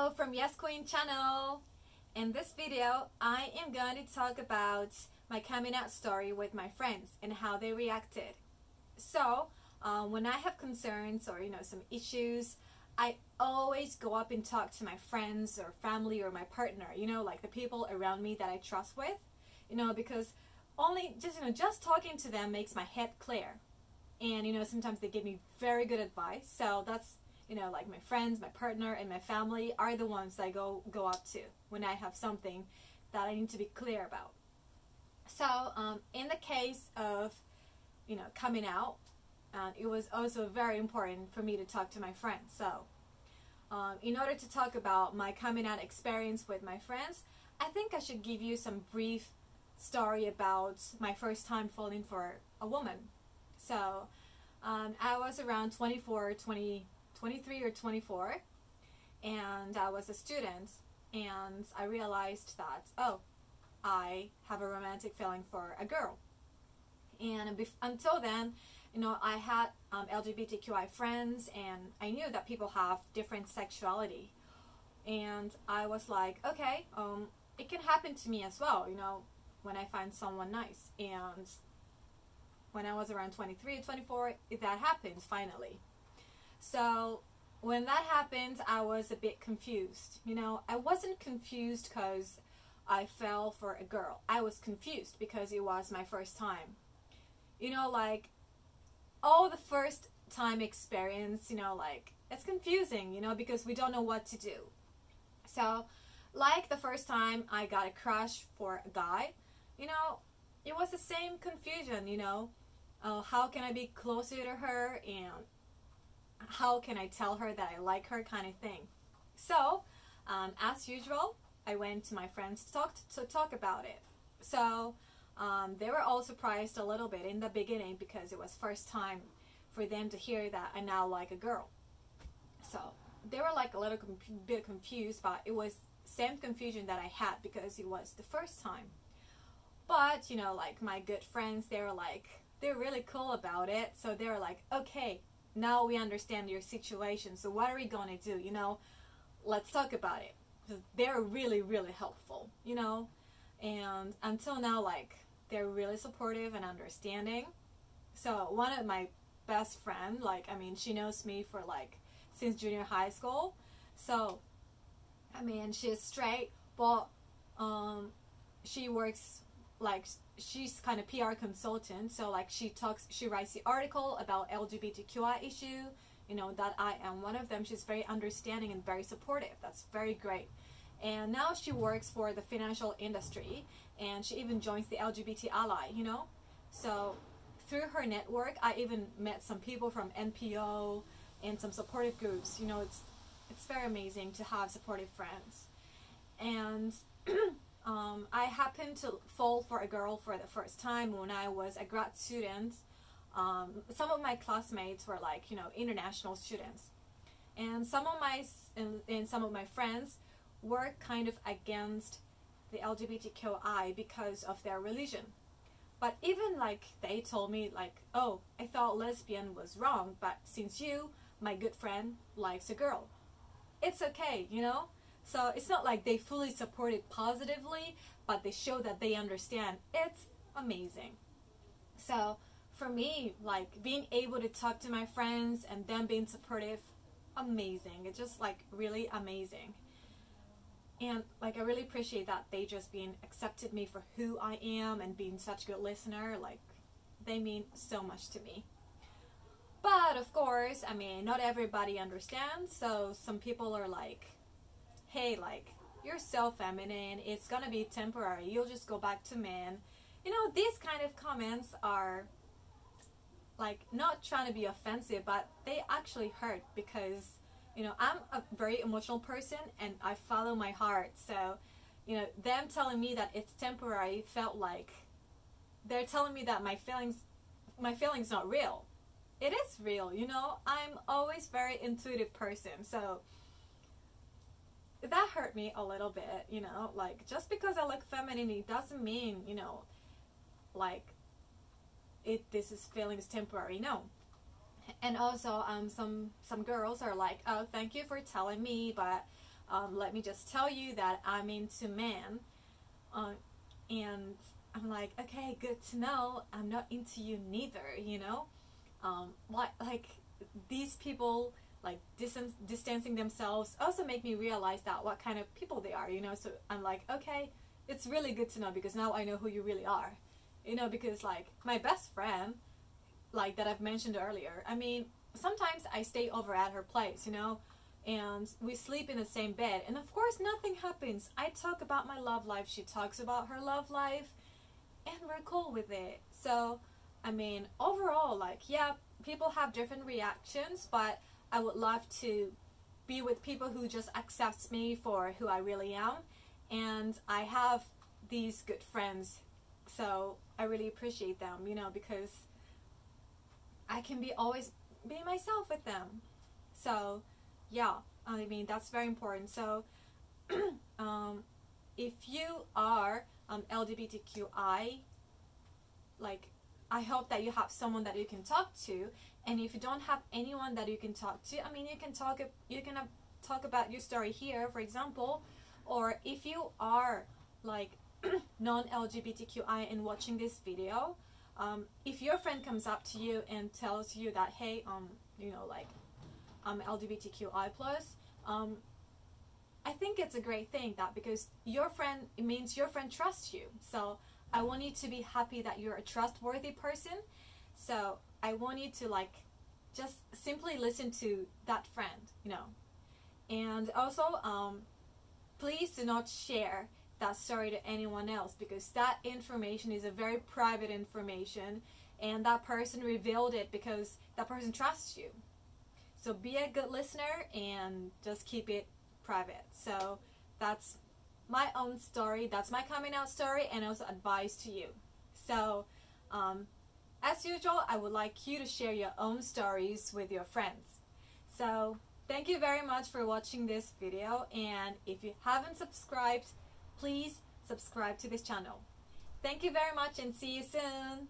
Hello from Yes Queen channel. In this video, I am going to talk about my coming out story with my friends and how they reacted. So, when I have concerns or some issues, I always go up and talk to my friends or family or my partner, like the people around me that I trust with, because just talking to them makes my head clear. And sometimes they give me very good advice. So that's like my friends, my partner, and my family are the ones I go up to when I have something that I need to be clear about. So in the case of coming out, it was also very important for me to talk to my friends. So in order to talk about my coming out experience with my friends, I think I should give you some brief story about my first time falling for a woman. So I was around 23 or 24, and I was a student, and I realized that, oh, I have a romantic feeling for a girl. And until then, I had LGBTQI friends, and I knew that people have different sexuality. And I was like, okay, it can happen to me as well, when I find someone nice. And when I was around 23 or 24, that happened finally. So when that happened, I was a bit confused. I wasn't confused because I fell for a girl. I was confused because it was my first time. Like all the first time experience, it's confusing, because we don't know what to do. So like the first time I got a crush for a guy, it was the same confusion, how can I be closer to her, and how can I tell her that I like her, kind of thing. So as usual, I went to my friends to talk about it. So they were all surprised a little bit in the beginning because it was first time for them to hear that I now like a girl. So they were like a little bit confused, but it was same confusion that I had because it was the first time. But like my good friends, they're really cool about it. So they were like, okay, now we understand your situation, so what are we gonna do? Let's talk about it. They're really, really helpful, and until now, they're really supportive and understanding. So one of my best friend, she knows me for since junior high school. So she's straight, but she works she's kind of PR consultant. So she writes the article about LGBTQI issue, that I am one of them. She's very understanding and very supportive. That's very great. And now she works for the financial industry, and she even joins the LGBT Ally, So through her network, I even met some people from NPO and some supportive groups. It's very amazing to have supportive friends. And I happened to fall for a girl for the first time when I was a grad student. Some of my classmates were international students, and some of my friends were kind of against the LGBTQI because of their religion. But even they told me oh, I thought lesbian was wrong, but since you, my good friend, likes a girl, it's okay, So it's not like they fully support it positively, but they show that they understand. It's amazing. So for me, being able to talk to my friends and them being supportive, amazing. It's just really amazing. And I really appreciate that they just accepted me for who I am and being such a good listener. They mean so much to me. But of course, not everybody understands. So some people are hey, you're so feminine, it's gonna be temporary, you'll just go back to men. These kind of comments are not trying to be offensive, but they actually hurt because I'm a very emotional person and I follow my heart. So them telling me that it's temporary felt like they're telling me that my feelings not real. It is real. I'm always very intuitive person, so that hurt me a little bit. Just because I look feminine, it doesn't mean this is feelings temporary. No. And also some girls are like, oh, thank you for telling me, but let me just tell you that I'm into men. And I'm like, okay, good to know. I'm not into you neither, you know? Like these people like distancing themselves also make me realize that what kind of people they are, you know? So I'm like, okay, it's really good to know, because now I know who you really are, you know? Because like my best friend, like that I've mentioned earlier, I mean, sometimes I stay over at her place, you know, and we sleep in the same bed, and of course nothing happens. I talk about my love life, she talks about her love life, and we're cool with it. So I mean, overall, like, yeah, people have different reactions, but I would love to be with people who just accepts me for who I really am. And I have these good friends, so I really appreciate them, you know, because I can always be myself with them. So yeah, I mean, that's very important. So if you are LGBTQI, like, I hope that you have someone that you can talk to. And if you don't have anyone that you can talk to, I mean, you can talk about your story here, for example. Or if you are like non-LGBTQI and watching this video, if your friend comes up to you and tells you that, hey, you know, like, I'm LGBTQI plus, I think it's a great thing, that because your friend, it means your friend trusts you. So I want you to be happy that you're a trustworthy person. So I want you to like just simply listen to that friend, you know. And also, please do not share that story to anyone else, because that information is a very private information, and that person revealed it because that person trusts you. So be a good listener and just keep it private. So that's my own story, that's my coming out story, and also advice to you. So as usual, I would like you to share your own stories with your friends. So thank you very much for watching this video, and if you haven't subscribed, please subscribe to this channel. Thank you very much, and see you soon.